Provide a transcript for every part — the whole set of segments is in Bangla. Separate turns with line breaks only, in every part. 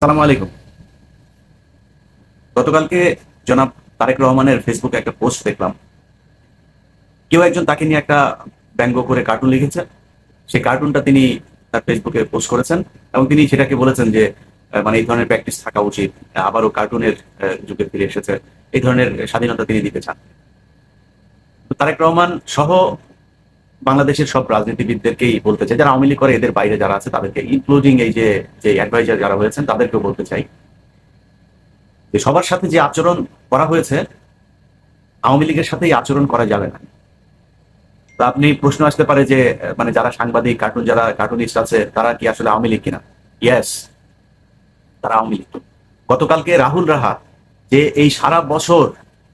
সালাম আলাইকুম। গতকালকে জনাব তারেক রহমানের ফেসবুকে একটা পোস্ট দেখলাম। কেউ একজন তাকে নিয়ে একটা ব্যঙ্গ করে কার্টুন লিখেছে। সেই কার্টুনটা তিনি তার ফেসবুকে পোস্ট করেছেন এবং তিনি সেটাকে বলেছেন যে মানে এই ধরনের প্র্যাকটিস থাকা উচিত। আবারও কার্টুনের যুগে ফিরে এসেছে, এই ধরনের স্বাধীনতা তিনি দিতে চান। তো তারেক রহমান সহ বাংলাদেশের সব রাজনীতিবিদদেরকেই বলতে চাই, যারা আওয়ামী লীগ করে এদের বাইরে যারা আছে তাদেরকে, ইনক্লুডিং এই যে যে অ্যাডভাইজার যারা হয়েছেন তাদেরকেও বলতে চাই যে সবার সাথে যে আচরণ করা হয়েছে আওয়ামী লীগের সাথে এই আচরণ করা যাবে না। তো আপনি প্রশ্ন আসতে পারে যে মানে যারা সাংবাদিক যারা কার্টুনিস্ট আছে তারা কি আসলে আওয়ামী লীগ কিনা? ইয়েস, তারা আওয়ামী লীগ। গতকালকে রাহুল রাহা যে এই সারা বছর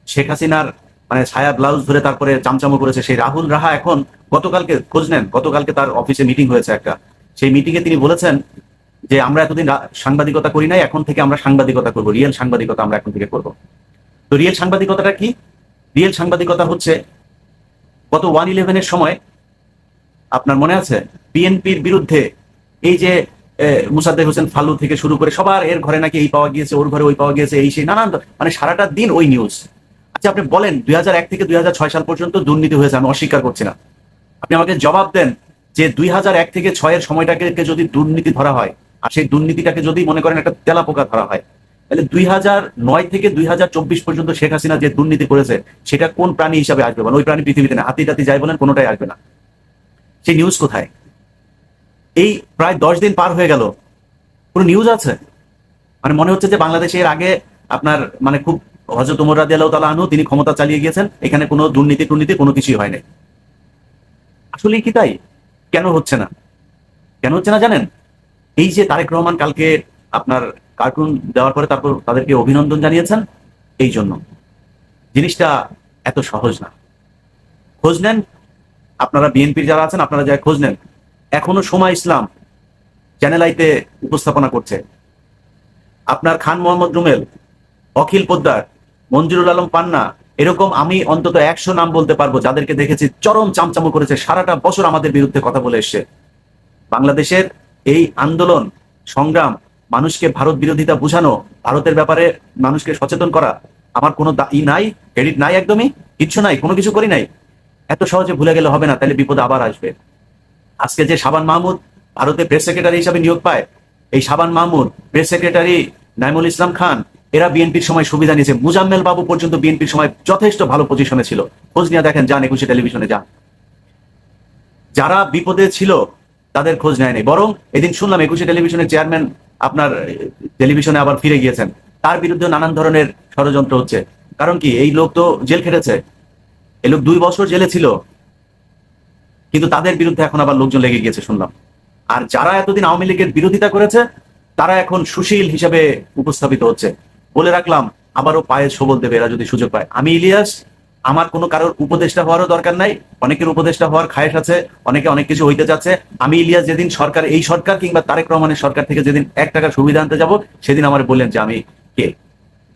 শেখ হাসিনার মানে ছায়া ব্লাউজ ধরে তারপরে চামচামো করেছে, সেই রাহুল রাহা এখন গতকালকে খোঁজ নেন, গতকালকে তার অফিসে মিটিং হয়েছে একটা, সেই মিটিং এ তিনি বলেছেন যে আমরা এতদিন সাংবাদিকতা করি নাই, এখন থেকে আমরা সাংবাদিকতা করবো, রিয়েল সাংবাদিকতা আমরা এখন থেকে করবো। তো রিয়েল সাংবাদিকতাটা কি? রিয়েল সাংবাদিকতা হচ্ছে গত 1/11-এর সময় আপনার মনে আছে বিএনপির বিরুদ্ধে এই যে মুসাদ্দেক হোসেন ফালু থেকে শুরু করে সবার এর ঘরে নাকি এই পাওয়া গিয়েছে, ওর ঘরে ওই পাওয়া গিয়েছে, এই সেই নানান মানে সারাটা দিন ওই নিউজ। আচ্ছা আপনি বলেন 2001 থেকে 2006 সাল পর্যন্ত দুর্নীতি হয়েছে, আমি অস্বীকার করছি না। আপনি আমাকে জবাব দেন যে 2001 থেকে 6-এর সময়টাকে যদি দুর্নীতি ধরা হয় আর সেই দুর্নীতিটাকে যদি মনে করেন একটা তেলাপোকা ধরা হয়, তাহলে 2009 থেকে 2024 পর্যন্ত শেখ হাসিনা যে দুর্নীতি করেছে সেটা কোন প্রাণী হিসাবে আসবে? মানে ওই প্রাণী পৃথিবীতে না, হাতি টাতি যাই বলেন কোনোটাই আসবে না। সেই নিউজ কোথায়? এই প্রায় 10 দিন পার হয়ে গেল, কোনো নিউজ আছে? মানে মনে হচ্ছে যে বাংলাদেশে এর আগে আপনার মানে খুব হযরত ওমর রাদিয়াল্লাহু তাআলা আনহু তিনি ক্ষমতা চালিয়ে গিয়েছেন, এখানে কোনো দুর্নীতি টুর্নীতি কোনো কিছুই হয় নাই। আসলেই কি তাই? কেন হচ্ছে না? কেন হচ্ছে না জানেন? এই যে তারেক রহমান কালকে আপনার কার্টুন দেওয়ার পরে তারপর তাদেরকে অভিনন্দন জানিয়েছেন, এই জন্য। জিনিসটা এত সহজ না। খোঁজ নেন, আপনারা বিএনপির যারা আছেন আপনারা যা খোঁজ নেন, এখনো সময় ইসলাম চ্যানেল আইতে উপস্থাপনা করছে। আপনার খান মোহাম্মদ রুমেল, অখিল পোদ্দার, মঞ্জুরুল আলম পান্না, এরকম আমি অন্তত 100 নাম বলতে পারবো যাদেরকে দেখেছি চরম চামচামো করেছে, সারাটা বছর আমাদের বিরুদ্ধে কথা বলে এসছে। বাংলাদেশের এই আন্দোলন সংগ্রাম, মানুষকে ভারত বিরোধিতা বুঝানো, ভারতের ব্যাপারে মানুষকে সচেতন করা, আমার কোনো নাই, ক্রেডিট নাই, একদমই কিচ্ছু নাই, কোনো কিছু করি নাই। এত সহজে ভুলে গেলে হবে না, তাহলে বিপদ আবার আসবে। আজকে যে শাবান মাহমুদ ভারতে প্রেস সেক্রেটারি হিসাবে নিয়োগ পায়, এই শাবান মাহমুদ, প্রেস সেক্রেটারি নাইমুল ইসলাম খান, এরা বিএনপির সময় সুবিধা নিয়েছে। মুজাম্মেল বাবু পর্যন্ত বিএনপির সময় যথেষ্ট ভালো পজিশনে ছিল, খোঁজ নিয়ে দেখেন, যান 21 টেলিভিশনে যান। যারা বিপদে ছিল তাদের খোঁজ নেয় নাই, বরং এদিন শুনলাম 21 টেলিভিশনের চেয়ারম্যান আপনার টেলিভিশনে আবার ফিরে গিয়েছেন, তার বিরুদ্ধে নানান ধরনের ষড়যন্ত্র হচ্ছে। কারণ কি? এই লোক তো জেল খেটেছে, এই লোক 2 বছর জেলে ছিল, কিন্তু তাদের বিরুদ্ধে এখন আবার লোকজন লেগে গিয়েছে শুনলাম। আর যারা এতদিন আওয়ামী লীগের বিরোধিতা করেছে তারা এখন সুশীল হিসেবে উপস্থাপিত হচ্ছে। বলে রাখলাম, আবারও পায়ে সবল দেবে এরা যদি সুযোগ পায়। আমি ইলিয়াস, আমার কোনো কারোর উপদেষ্টা হওয়ারও দরকার নাই, অনেকের উপদেষ্টা হওয়ার খায়েশ আছে, অনেকে অনেক কিছু হইতে যাচ্ছে। আমি ইলিয়াস যেদিন সরকার, এই সরকার কিংবা তারেক রহমানের সরকার থেকে যেদিন 1 টাকার সুবিধা আনতে যাব, সেদিন আমার বললেন যে আমি কে।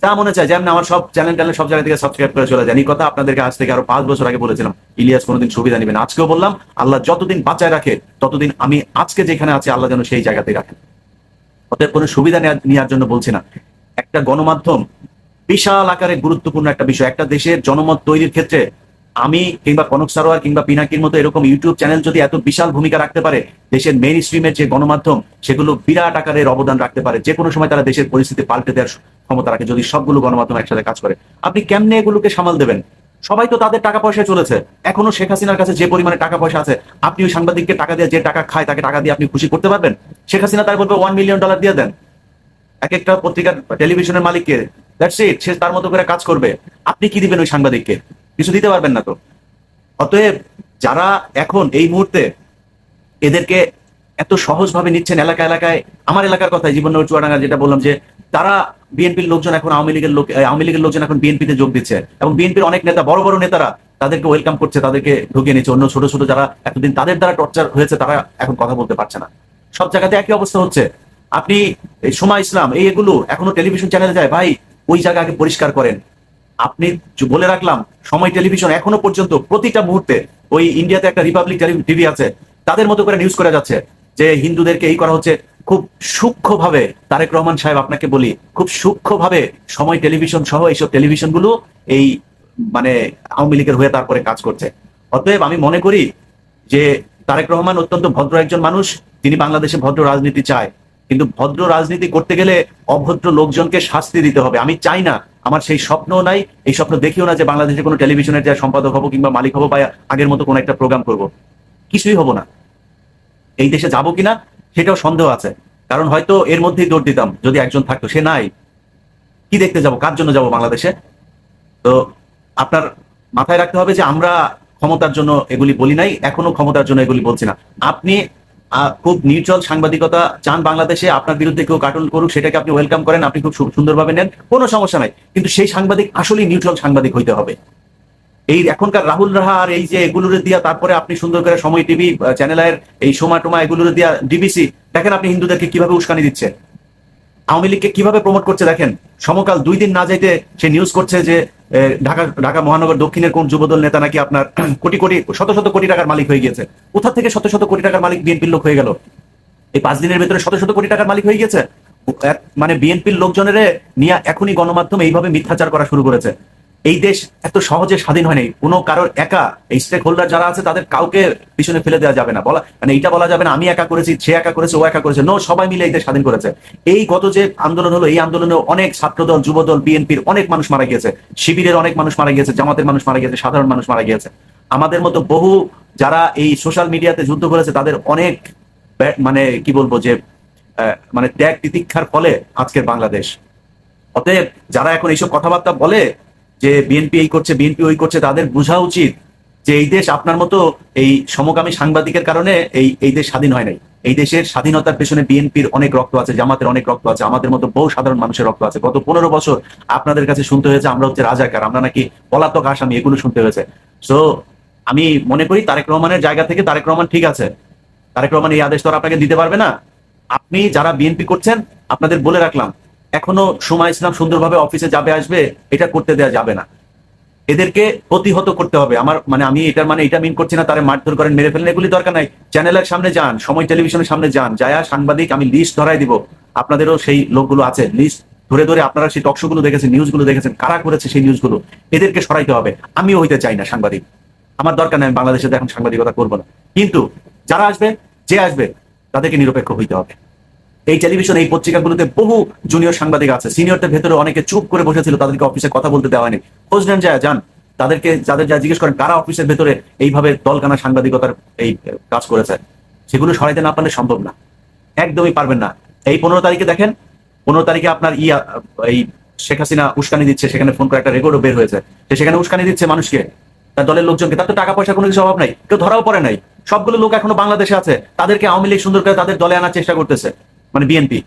যা মনে চায়, যেমন আমার সব চ্যানেল সব জায়গা থেকে সাবস্ক্রাইব করে চলে যান। এই কথা আপনাদেরকে আজ থেকে আরো 5 বছর আগে বলেছিলাম, ইলিয়াস কোনোদিন সুবিধা নেবেন। আজকেও বললাম, আল্লাহ যতদিন বাঁচায় রাখে ততদিন আমি আজকে যেখানে আছি আল্লাহ যেন সেই জায়গাতেই রাখেন। অতএব কোনো সুবিধা নেওয়ার জন্য বলছি না। একটা গণমাধ্যম বিশাল আকারে গুরুত্বপূর্ণ একটা বিষয়। একটা দেশের জনমত তৈরির ক্ষেত্রে আমি কিংবা কনক সারোয়ার কিংবা পিনাকির মতো এরকম ইউটিউব চ্যানেল যদি এত বিশাল ভূমিকা রাখতে পারে, দেশের মেইন স্ট্রিমের যে গণমাধ্যম সেগুলো বিরাট আকারের অবদান রাখতে পারে। যে কোনো সময় তারা দেশের পরিস্থিতি পাল্টে দেওয়ার ক্ষমতা রাখে যদি সবগুলো গণমাধ্যম একসাথে কাজ করে। আপনি কেমনে এগুলোকে সামাল দেবেন? সবাই তো তাদের টাকা পয়সায় চলেছে। এখনো শেখ হাসিনার কাছে যে পরিমাণে টাকা পয়সা আছে, আপনি ওই সাংবাদিককে টাকা দিয়ে, যে টাকা খায় তাকে টাকা দিয়ে আপনি খুশি করতে পারবেন? শেখ হাসিনা তার বলবে $1 মিলিয়ন দিয়ে দেন এক একটা পত্রিকার টেলিভিশনের মালিককে, দ্যাটস ইট, সে তার মতো করে কাজ করবে। আপনি কি দিবেন ওই সাংবাদিককে? কিছু দিতে পারবেন না তো। অতএব যারা এখন এই মুহূর্তে এদেরকে এত সহজভাবে নিচ্ছেন এলাকা এলাকায়, আমার এলাকার কথাই জীবননগর চুয়াডাঙ্গা যেটা বললাম, যে তারা বিএনপির লোকজন এখন আওয়ামী লীগের লোকজন এখন বিএনপিতে যোগ দিচ্ছে এবং বিএনপির অনেক নেতা, বড় বড় নেতারা তাদেরকে ওয়েলকাম করছে, তাদেরকে ঢুকিয়ে নিচ্ছে। অন্য ছোট ছোট যারা এতদিন তাদের দ্বারা টর্চার হয়েছে তারা এখন কথা বলতে পারছে না। সব জায়গাতে একই অবস্থা হচ্ছে। আপনি সময় ইসলাম এগুলো এখনো টেলিভিশন চ্যানেলে যায়, ভাই ওই জায়গা আগে পরিষ্কার করেন। আপনি বলে রাখলাম, সময় টেলিভিশন এখনো পর্যন্ত প্রতিটা মুহূর্তে, ওই ইন্ডিয়াতে একটা রিপাবলিক টিভি আছে, তাদের মতো করে নিউজ করে যাচ্ছে যে হিন্দুদেরকে এই করা হচ্ছে। খুব সূক্ষ্মভাবে, তারেক রহমান সাহেব আপনাকে বলি, খুব সূক্ষ্মভাবে সময় টেলিভিশন সহ এইসব টেলিভিশনগুলো এই মানে আওয়ামী লীগের হয়ে তারপরে কাজ করছে। অতএব আমি মনে করি যে তারেক রহমান অত্যন্ত ভদ্র একজন মানুষ, তিনি বাংলাদেশে ভদ্র রাজনীতি চায়, কিন্তু ভদ্র রাজনীতি করতে গেলে অভদ্র লোকজনকে শাস্তি দিতে হবে। আমি চাই না, আমার সেই স্বপ্নও নাই, এই স্বপ্ন দেখিও না যে বাংলাদেশে কোনো টেলিভিশনের যা সম্পাদক হবো কিংবা মালিক হবো বা আগের মতো কোনো একটা প্রোগ্রাম করব, কিছুই হবো না। এই দেশে যাবো কিনা সেটাও সন্দেহ আছে, কারণ হয়তো এর মধ্যেই দৌড় দিতাম যদি একজন থাকতো, সে নাই, কি দেখতে যাব, কার জন্য যাব বাংলাদেশে? তো আপনার মাথায় রাখতে হবে যে আমরা ক্ষমতার জন্য এগুলি বলি নাই, এখনো ক্ষমতার জন্য এগুলি বলছি না। আপনি খুব নিউট্রাল সাংবাদিকতা চান বাংলাদেশে, আপনার বিরুদ্ধে কেউ কার্টুন করুক সেটাকে আপনি ওয়েলকাম করেন, আপনি খুব সুন্দরভাবে নেন, কোনো সমস্যা নাই, কিন্তু সেই সাংবাদিক আসলেই নিউট্রাল সাংবাদিক হইতে হবে। এই এখনকার রাহুল রাহা আর এই যে এগুলোর দিয়া তারপরে আপনি সুন্দর করে সময় টিভি চ্যানেলের এই সোমা টোমা এগুলোর দিয়া ডিবিসি, দেখেন আপনি হিন্দুদেরকে কিভাবে উস্কানি দিচ্ছে, আওয়ামী লীগকে কিভাবে প্রমোট করছে দেখেন। সমকাল 2 দিন না যাইতে সে নিউজ করছে যে ঢাকা মহানগর দক্ষিণের কোন যুবদল নেতা নাকি আপনার কোটি কোটি শত শত কোটি টাকার মালিক হয়ে গিয়েছে। কোথা থেকে শত শত কোটি টাকার মালিক বিএনপির লোক হয়ে গেল? এই 5 দিনের ভেতরে শত শত কোটি টাকার মালিক হয়ে গেছে। মানে বিএনপির লোকজনের নিয়ে এখনই গণমাধ্যম এইভাবে মিথ্যাচার করা শুরু করেছে। এই দেশ এত সহজে স্বাধীন হয়নি, কোনো কারোর একা, এই স্টেক হোল্ডার যারা আছে তাদের কাউকে পিছনে ফেলে দেওয়া যাবে না, বলা মানে এইটা বলা যাবে না আমি একা করেছি, সে একা করেছে, ও একা করেছে, নো, সবাই মিলে এই দেশ স্বাধীন করেছে। এই গত যে আন্দোলন হলো, এই আন্দোলনে অনেক ছাত্রদল, যুবদল, বিএনপির অনেক মানুষ মারা গিয়েছে, শিবিরের অনেক মানুষ মারা গিয়েছে, জামাতের মানুষ মারা গিয়েছে, সাধারণ মানুষ মারা গিয়েছে। আমাদের মতো বহু যারা এই সোশ্যাল মিডিয়াতে যুদ্ধ করেছে তাদের অনেক মানে কি বলবো যে মানে ত্যাগ তিতিক্ষার ফলে আজকের বাংলাদেশ। অতএব যারা এখন এইসব কথাবার্তা বলে যে বিএনপি এই করছে, বিএনপি ওই করছে, তাদের বোঝা উচিত যে এই দেশ আপনার মতো এই সমকামী সাংবাদিকের কারণে এই দেশ স্বাধীন হয় নাই। এই দেশের স্বাধীনতার পেছনে বিএনপির অনেক রক্ত আছে, জামাতের অনেক রক্ত আছে, আমাদের মতো বহু সাধারণ মানুষের রক্ত আছে। গত 15 বছর আপনাদের কাছে শুনতে হয়েছে আমরা হচ্ছে রাজাকার, আমরা নাকি পলাতক আসামি, এগুলো শুনতে হয়েছে। সো আমি মনে করি তারেক রহমানের জায়গা থেকে তারেক রহমান ঠিক আছে, তারেক রহমান এই আদেশ তো আর আপনাকে দিতে পারবে না। আপনি যারা বিএনপি করছেন আপনাদের বলে রাখলাম, এখনো সময় ইসলাম সুন্দরভাবে অফিসে যাবে আসবে, এটা করতে দেওয়া যাবে না, এদেরকে প্রতিহত করতে হবে। আমার মানে আমি এটার মানে এটা মিন করছি না তারা মারধর করেন, মেরে ফেলেন, এগুলি দরকার নাই। চ্যানেলের সামনে যান, সময় টেলিভিশনের সামনে যান, যায়া সাংবাদিক আমি লিস্ট ধরাই দিব, আপনাদেরও সেই লোকগুলো আছে, লিস্ট ধরে ধরে আপনারা সেই টকশো গুলো দেখেছেন, নিউজগুলো দেখেছেন, কারা করেছে সেই নিউজগুলো, এদেরকে সরাইতে হবে। আমিও হইতে চাই না সাংবাদিক, আমার দরকার নেই, আমি বাংলাদেশে এখন সাংবাদিকতা করবো না, কিন্তু যারা আসবে, যে আসবে, তাদেরকে নিরপেক্ষ হইতে হবে। এই টেলিভিশন, এই পত্রিকাগুলোতে বহু জুনিয়র সাংবাদিক আছে, সিনিয়রদের ভেতরে অনেকে চুপ করে বসেছিল, তাদেরকে অফিসে কথা বলতে দেওয়া হয়নি। খোঁজ নেন, যায় যান, তাদেরকে যাদের যা জিজ্ঞেস করেন কারা অফিসের ভেতরে এইভাবে দলকানা সাংবাদিকতার এই কাজ করেছে, সেগুলো সরাইতে না পারলে সম্ভব না, একদমই পারবেন না। এই 15 তারিখে দেখেন, 15 তারিখে আপনার এই শেখ হাসিনা উস্কানি দিচ্ছে, সেখানে ফোন করে একটা রেকর্ডও বের হয়েছে, সেখানে উস্কানি দিচ্ছে মানুষকে, তার দলের লোকজনকে, তার তো টাকা পয়সা কোনো কিছু অভাব নাই, কেউ ধরাও পড়ে নাই, সবগুলো লোক এখনো বাংলাদেশে আছে, তাদেরকে আওয়ামী লীগ সুন্দর করে তাদের দলে আনার চেষ্টা করতেছে, মানে বিএনপি।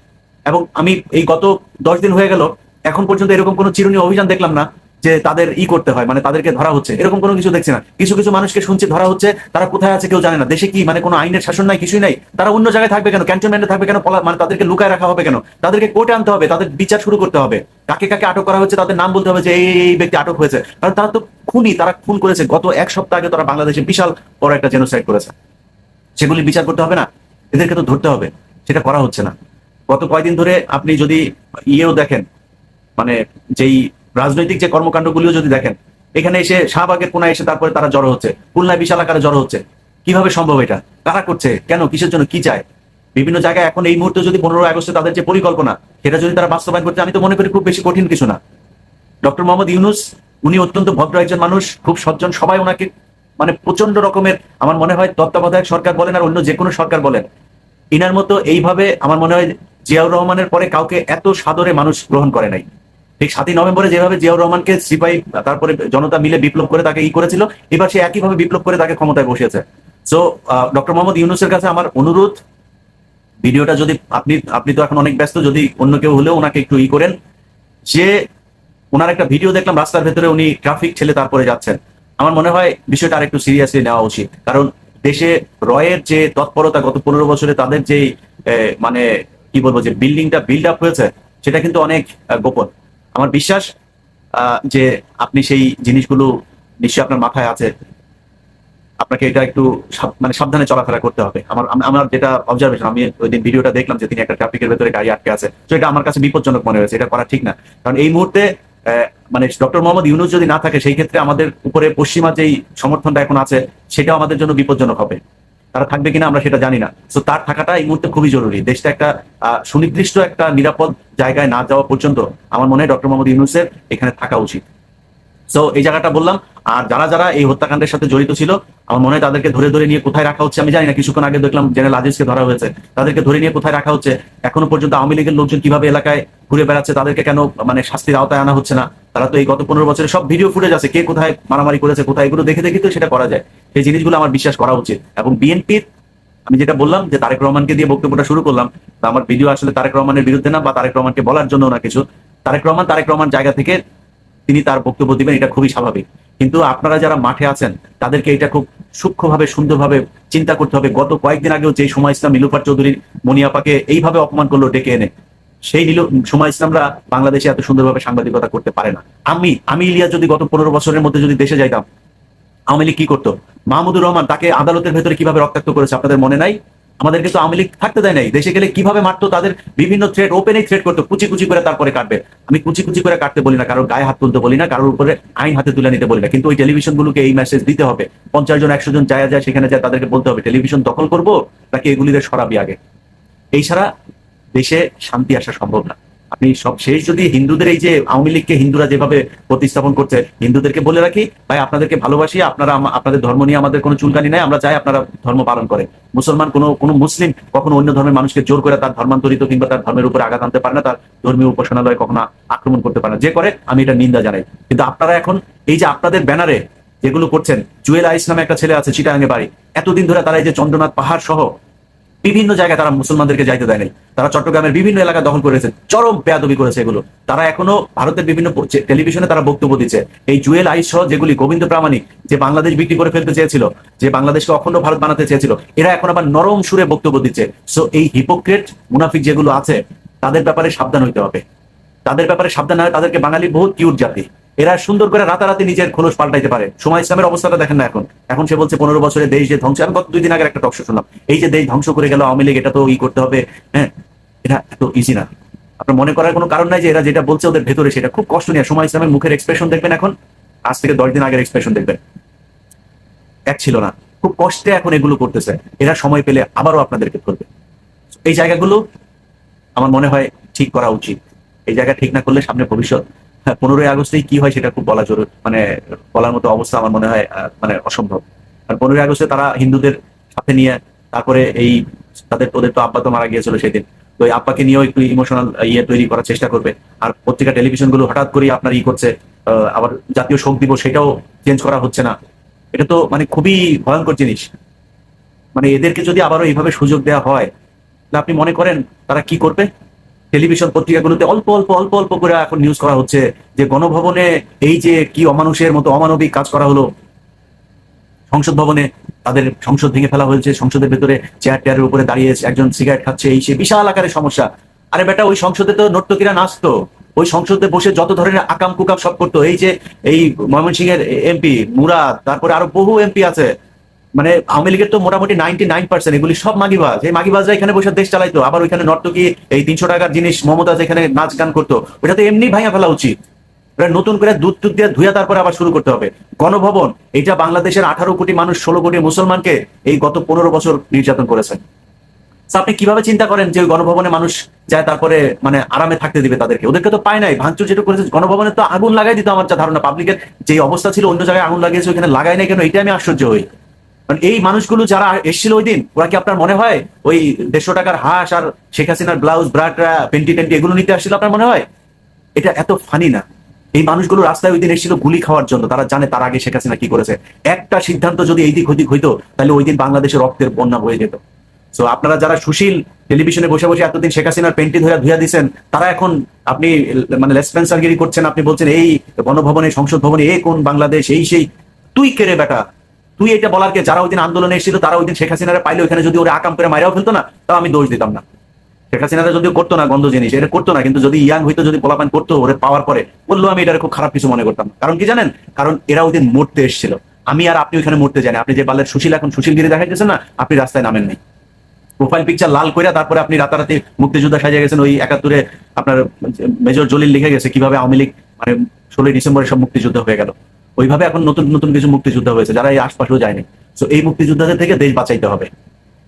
এবং আমি এই গত 10 দিন হয়ে গেল, এখন পর্যন্ত এরকম কোনো চিরুনি অভিযান দেখলাম না যে তাদের করতে হয়, মানে তাদেরকে ধরা হচ্ছে, এরকম কোনো কিছু দেখছি না। কিছু কিছু মানুষকে শুনছি ধরা হচ্ছে, তারা কোথায় আছে কেউ জানে না। দেশে কি মানে কোনো আইনের শাসন নাই, কিছুই নাই, তারা অন্য জায়গায় থাকবে কেন, ক্যান্টনমেন্টে থাকবে কেন, মানে তাদেরকে লুকায় রাখা হবে কেন? তাদেরকে কোর্টে আনতে হবে, তাদের বিচার শুরু করতে হবে, কাকে কাকে আটক করা হচ্ছে তাদের নাম বলতে হবে যে এই ব্যক্তি আটক হয়েছে, কারণ তারা তো খুনি, তারা খুন করেছে। গত 1 সপ্তাহ আগে তারা বাংলাদেশে বিশাল বড় একটা জেনোসাইড করেছে, সেগুলি বিচার করতে হবে না? এদেরকে তো ধরতে হবে, সেটা করা হচ্ছে না। গত কয়েকদিন ধরে আপনি যদি দেখেন, মানে যেই রাজনৈতিক যে কর্মকাণ্ডগুলিও যদি দেখেন, এখানে এসে শাহবাগের কোনায় এসে তারপরে তারা জড়ো হচ্ছে, খুলনায় বিশাল আকারে জড়ো হচ্ছে, কিভাবে সম্ভব? এটা কারা করছে, কেন, কিসের জন্য, কি চায়? বিভিন্ন জায়গায় এখন এই মুহূর্তে যদি 15 আগস্টে তাদের যে পরিকল্পনা, সেটা যদি তারা বাস্তবায়ন করতে, আমি তো মনে করি খুব বেশি কঠিন কিছু না। ডক্টর মোহাম্মদ ইউনূস, উনি অত্যন্ত ভদ্র একজন মানুষ, খুব সজ্জন, সবাই ওনাকে মানে প্রচন্ড রকমের, আমার মনে হয় তত্ত্বাবধায়ক সরকার বলেন আর অন্য যে কোনো সরকার বলেন, ইনার মতো এইভাবে আমার মনে হয় জিয়াউর রহমানের পরে কাউকে এত সাদরে মানুষ গ্রহণ করে নাই। ঠিক 7ই নভেম্বরে যেভাবে জিয়াউর রহমানকে সিপাহী তারপরে জনতা মিলে বিপ্লব করে তাকে করেছিল, এবার সে একইভাবে বিপ্লব করে তাকে ক্ষমতায় বসিয়েছে। সো ডক্টর মোহাম্মদ ইউনূসের কাছে আমার অনুরোধ, ভিডিওটা যদি আপনি তো এখন অনেক ব্যস্ত, যদি অন্য কেউ হলেও ওনাকে একটু করেন, যে ওনার একটা ভিডিও দেখলাম রাস্তার ভেতরে উনি ট্রাফিক ছেলে তারপরে যাচ্ছেন, আমার মনে হয় বিষয়টা আর একটু সিরিয়াসলি নেওয়া উচিত। কারণ দেশে রয়ের যে তৎপরতা গত 15 বছরে তাদের যে মানে কি বলবো যে বিল্ডিংটা বিল্ড আপ হয়েছে, সেটা কিন্তু অনেক গোপন। আমার বিশ্বাস যে আপনি সেই জিনিসগুলো নিশ্চয়ই আপনার মাথায় আছে। আপনাকে এটা একটু মানে সাবধানে চলাফেরা করতে হবে। আমার যেটা অবজারভেশন, আমি ওই দিন ভিডিওটা দেখলাম যে তিনি একটা ট্রাফিকের ভেতরে গাড়ি আটকে আছে, তো এটা আমার কাছে বিপজ্জনক মনে হয়েছে, এটা করা ঠিক না। কারণ এই মুহূর্তে মানে ডক্টর মোহাম্মদ ইউনূস যদি না থাকে, সেই ক্ষেত্রে আমাদের উপরে পশ্চিমা যেই সমর্থনটা এখন আছে সেটাও আমাদের জন্য বিপজ্জনক হবে। তারা থাকবে কিনা আমরা সেটা জানি না। তো তার থাকাটা এই মুহূর্তে খুবই জরুরি। দেশটা একটা সুনির্দিষ্ট একটা নিরাপদ জায়গায় না যাওয়া পর্যন্ত আমার মনে হয় ডক্টর মোহাম্মদ ইউনূসের এখানে থাকা উচিত। সো এই জায়গাটা বললাম। আর যারা যারা এই হত্যাকাণ্ডের সাথে জড়িত ছিল, আমার মনে হয় তাদেরকে ধরে ধরে নিয়ে কোথায় রাখা হচ্ছে আমি জানি না। কিছুক্ষণ আগে দেখলাম জেনারেল আজিজকে ধরা হয়েছে, তাদেরকে ধরে নিয়ে কোথায় রাখা হচ্ছে এখনো পর্যন্ত আওয়ামী লীগের লোকজন কিভাবে এলাকায় ঘুরে বেড়াচ্ছে, তাদেরকে কেন মানে শাস্তির আওতায় আনা হচ্ছে না? তারা তো এই গত 15 বছরে সব ভিডিও ফুটেজ আছে, কে কোথায় মারামারি করেছে, কোথায়, এগুলো দেখে দেখে তো সেটা করা যায়। সেই জিনিসগুলো আমার বিশ্বাস করা উচিত। এবং বিএনপির, আমি যেটা বললাম যে তারেক রহমানকে দিয়ে বক্তব্যটা শুরু করলাম, তা আমার ভিডিও আসলে তারেক রহমানের বিরুদ্ধে না, বা তারেক রহমানকে বলার জন্য না কিছু। তারেক রহমান জায়গা থেকে তিনি তার বক্তব্য দিবেন, এটা খুবই স্বাভাবিক। কিন্তু আপনারা যারা মাঠে আছেন তাদেরকে এটা খুব সূক্ষ্মভাবে সুন্দরভাবে চিন্তা করতে হবে। গত কয়েকদিন আগেও যে সময় ইসলাম নীলুফার চৌধুরীর মনিয়াপাকে এইভাবে অপমান করলো ডেকে এনে, সেই সময় ইসলামরা বাংলাদেশে এত সুন্দরভাবে সাংবাদিকতা করতে পারে না। আমি ইলিয়াস যদি গত 15 বছরের মধ্যে যদি দেশে যাইতাম, আওয়ামী লীগ কি করতো? মাহমুদুর রহমান তাকে আদালতের ভেতরে কিভাবে রক্তাক্ত করেছে আপনাদের মনে নাই? আমাদেরকে তো আওয়ামী লীগ থাকতে দেয় নাই। দেশে গেলে কিভাবে মারতো, তাদের বিভিন্ন থ্রেট, ওপেনই থ্রেট করতো, কুচি কুচি করে তারপরে কাটবে। আমি কুচি কুচি করে কাটতে বলি না, কারোর গায়ে হাত তুলতে বলি না, কারোর উপরে আইন হাতে তুলে নিতে বলি না, কিন্তু ওই টেলিভিশনগুলোকে এই মেসেজ দিতে হবে। 50 জন 100 জন যায় সেখানে যায়, তাদেরকে বলতে হবে টেলিভিশন দখল করবো নাকি এগুলিতে সরাবি আগে। এই ছাড়া দেশে শান্তি আসা সম্ভব না। আপনি সব শেষ যদি হিন্দুদের, এই যে আওয়ামী লীগকে হিন্দুরা যেভাবে প্রতিস্থাপন করছে, হিন্দুদেরকে বলে রাখি ভাই, আপনাদেরকে ভালোবাসি, আপনারা আপনাদের ধর্ম নিয়ে আমাদের কোনো চুলকানি নাই, আমরা চাই আপনারা ধর্ম পালন করেন। মুসলমান কোনো মুসলিম কখনো অন্য ধর্মের মানুষকে জোর করে তার ধর্মান্তরিত কিংবা তার ধর্মের উপরে আঘাত আনতে পারে না, তার ধর্মীয় উপাসনালয় কখনো আক্রমণ করতে পারে না। যে করে আমি এটা নিন্দা জানাই। কিন্তু আপনারা এখন এই যে আপনাদের ব্যানারে যেগুলো করছেন, জুয়েল আইস নামে একটা ছেলে আছে চিটাগাঙে বাড়ি, এতদিন ধরে তারা এই যে চন্দ্রনাথ পাহাড় সহ বিভিন্ন জায়গায় তারা মুসলমানদেরকে যাইতে দেয় নাই, তারা চট্টগ্রামের বিভিন্ন এলাকা দখল করেছে, চরম বেয়াদবি করেছে এগুলো। তারা এখনো ভারতের বিভিন্ন টেলিভিশনে তারা বক্তব্য দিচ্ছে। এই জুয়েল আইস সহ যেগুলি, গোবিন্দ প্রামাণিক যে বাংলাদেশ বিক্রি করে ফেলতে চেয়েছিল, যে বাংলাদেশকে অখণ্ড ভারত বানাতে চেয়েছিল, এরা এখন আবার নরম সুরে বক্তব্য দিচ্ছে। সো এই হিপোক্রেট মুনাফিক যেগুলো আছে, তাদের ব্যাপারে সাবধান হইতে হবে। তাদের ব্যাপারে সাবধান না হয়, তাদেরকে বাঙালি বহুত কিউট জাতি, এরা সুন্দর করে রাতারাতি নিজের খোলস পাল্টাইতে পারে। সময় ইসলামের অবস্থাটা দেখেন না এখন। এখন সে বলছে 15 বছরে দেশ যে ধ্বংস, আমি গত 2 দিন আগে একটা টক শো শুনলাম, এই যে দেশ ধ্বংস করে গেল আওয়ামী লীগ, এটা তো করতে হবে। হ্যাঁ, এটা এত ইজি না। আপনার মনে করার কোনো কারণ নাই যে এরা যেটা বলছে ওদের ভেতরে সেটা খুব কষ্ট নিয়ে। সময় ইসলামের মুখের এক্সপ্রেশন দেখবেন এখন, আজ থেকে 10 দিন আগের এক্সপ্রেশন দেখবেন, এক ছিল না। খুব কষ্টে এখন এগুলো করতেছে। এরা সময় পেলে আবারও আপনাদেরকে করবে। এই জায়গাগুলো আমার মনে হয় ঠিক করা উচিত। এই জায়গা ঠিক না করলে সামনে ভবিষ্যৎ, 15ই আগস্টেই কি হয় সেটা খুব বলা জরুরি, মানে বলার মতো অবস্থা আমার মনে হয় মানে অসম্ভব। আর 15ই আগস্টে তারা হিন্দুদের সাথে নিয়ে, তারপরে এই ওদের তো আব্বা তো মারা গিয়েছিল সেদিন, তো এই আব্বাকে নিয়েও একটু ইমোশনাল তৈরি করার চেষ্টা করবে। আর পত্রিকা টেলিভিশন গুলো হঠাৎ করে আপনার করছে, আবার জাতীয় শোক দিবস সেটাও চেঞ্জ করা হচ্ছে না। এটা তো মানে খুবই ভয়ঙ্কর জিনিস। মানে এদেরকে যদি আবারও এইভাবে সুযোগ দেওয়া হয়, তাহলে আপনি মনে করেন তারা কি করবে? টেলিভিশন পত্রিকাগুলোতে অল্প অল্প অল্প অল্প করে এখন নিউজ করা হচ্ছে যে গণভবনে এই যে কি অমানুষের মতো অমানবিক কাজ করা হলো, সংসদ ভবনে তাদের সংসদ ভেঙে ফেলা হয়েছে, সংসদের ভেতরে চেয়ার টেয়ারের উপরে দাঁড়িয়ে একজন সিগারেট খাচ্ছে, এই সে বিশাল আকারের সমস্যা। আরে বেটা, ওই সংসদে তো নর্তকীরা নাচতো, ওই সংসদে বসে যত ধরনের আকাম কুকাম সব করতো। এই যে এই ময়মনসিংহের এমপি মুরাদ, তারপরে আরো বহু এমপি আছে, মানে আওয়ামী লীগের তো মোটামুটি 99% এগুলি সব মাগিবাজ। এই মাগিবাজরা এখানে বসে দেশ চালাইতো, আবার ওইখানে নর্তকী এই 300 টাকার জিনিস মমতাজ এখানে নাচ গান করতো। ওটা তো এমনি ভাঙা ফেলা উচিত। নতুন করে দুধ টুধ দিয়ে ধুয়ে তারপরে আবার শুরু করতে হবে। গণভবন, এটা বাংলাদেশের 18 কোটি মানুষ, 16 কোটি মুসলমানকে এই গত 15 বছর নির্যাতন করেছেন। আপনি কিভাবে চিন্তা করেন যে ওই গণভবনে মানুষ যায় তারপরে মানে আরামে থাকতে দিবে তাদেরকে? ওদেরকে তো পায় নাই। ভাঙচুর যেটা করেছে গণভবনে, তো আগুন লাগাই দিত আমার যা ধারণা। পাবলিকের যে অবস্থা ছিল, অন্য জায়গায় আগুন লাগিয়েছে, ওইখানে লাগাই নাই কেন, এটা আমি আশ্চর্য হই। এই মানুষগুলো যারা এসেছিল ওই দিন, ওরা কি আপনার মনে হয় ওই 150 টাকার হাঁস আর শেখ হাসিনার ব্লাউজ ব্রাটরা পেন্টি টেন্টি এগুলো নিতে আসছিল? আপনার মনে হয় এটা এত ফানি না? এই মানুষগুলো রাস্তায় ওই দিন এসেছিল গুলি খাওয়ার জন্য। তারা জানে তার আগে শেখ হাসিনা কি করেছে। একটা সিদ্ধান্ত যদি এই দিক ওদিক হইতো, তাহলে ওই দিন বাংলাদেশের রক্তের বন্যা হয়ে যেত। তো আপনারা যারা সুশীল টেলিভিশনে বসে বসে এতদিন শেখ হাসিনার পেন্টি ধুয়া দিচ্ছেন, তারা এখন আপনি মানে লেসপেন্সারগিরি করছেন। আপনি বলছেন এই গণভবনে, সংসদ ভবনে এ কোন বাংলাদেশ, এই সেই। তুই কেড়ে বেটা, তুই এটা বলার কে? যারা ওই দিন আন্দোলনে এসেছিল তারা ওই দিন শেখ হাসিনারা পাইলে ওইখানে যদি ওরা আকাম করে মাইরাও ফেলতো না, তাও আমি দোষ দিতাম না। শেখ হাসিনারা যদিও করতো না, গন্ধ জিনিস এটা করতো না, কিন্তু যদি ইয়াং হইতো, যদি পোলাপান করতো ওরে পাওয়ার পরে, বললো আমি এটা খুব খারাপ কিছু মনে করতাম না। কারণ কি জানেন? কারণ এরা ওই দিন মরতে এসেছিল। আমি আর আপনি ওইখানে মরতে জানি। আপনি যে বালের সুশীল এখন সুশীলগিরি দেখাইতেছেন না, আপনি রাস্তায় নামেন নাই। প্রোফাইল পিকচার লাল কইরা তারপরে আপনি রাতারাতি মুক্তিযোদ্ধা সাজিয়ে গেছেন। ওই ৭১-এ আপনার মেজর জলিল লিখে গেছে কিভাবে আওয়ামী লীগ মানে ১৬ই ডিসেম্বরে সব মুক্তিযোদ্ধা হয়ে গেল। ওইভাবে এখন নতুন নতুন কিছু মুক্তিযোদ্ধা হয়েছে যারা এই আশপাশেও যায়নি। তো এই মুক্তিযোদ্ধাদের থেকে দেশ বাঁচাইতে হবে।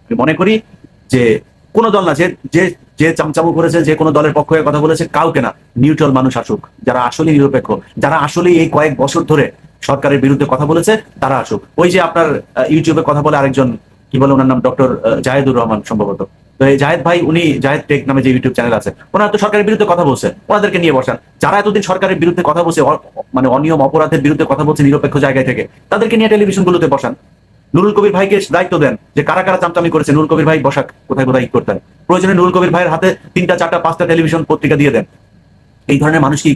আমি মনে করি যে কোনো দল না, যে যে যে চামচামু করেছে, যে কোনো দলের পক্ষ হয়ে কথা বলেছে, কাউকে না, নিউট্রাল মানুষ আসুক, যারা আসলে নিরপেক্ষ, যারা আসলে এই কয়েক বছর ধরে সরকারের বিরুদ্ধে কথা বলেছে তারা আসুক। ওই যে আপনার ইউটিউবে কথা বলে আরেকজন, কি বলে ওনার নাম, ডক্টর জাহেদুর রহমান সম্ভবত। তো এই জাহেদ ভাই, উনি জাহেদ টেক নামে যে ইউটিউব চ্যানেল আছে, ওনারা তো সরকারের বিরুদ্ধে কথা বলছে, ওনাদেরকে নিয়ে বসান। যারা এতদিন সরকারের বিরুদ্ধে কথা বলছে, মানে অনিয়ম অপরাধের বিরুদ্ধে কথা বলছে নিরপেক্ষ জায়গায় থেকে, তাদেরকে নিয়ে টেলিভিশনগুলোতে বসান। নুরুল কবির ভাইকে দায়িত্ব দেন যে কারা কারা চামচামি করেছে, নুরুল কবির ভাই বসাক কোথায় কোথায় করতেন। প্রয়োজনে নুরুল কবির ভাইয়ের হাতে ৩টা ৪টা ৫টা টেলিভিশন পত্রিকা দিয়ে দেন। এই ধরনের মানুষ কি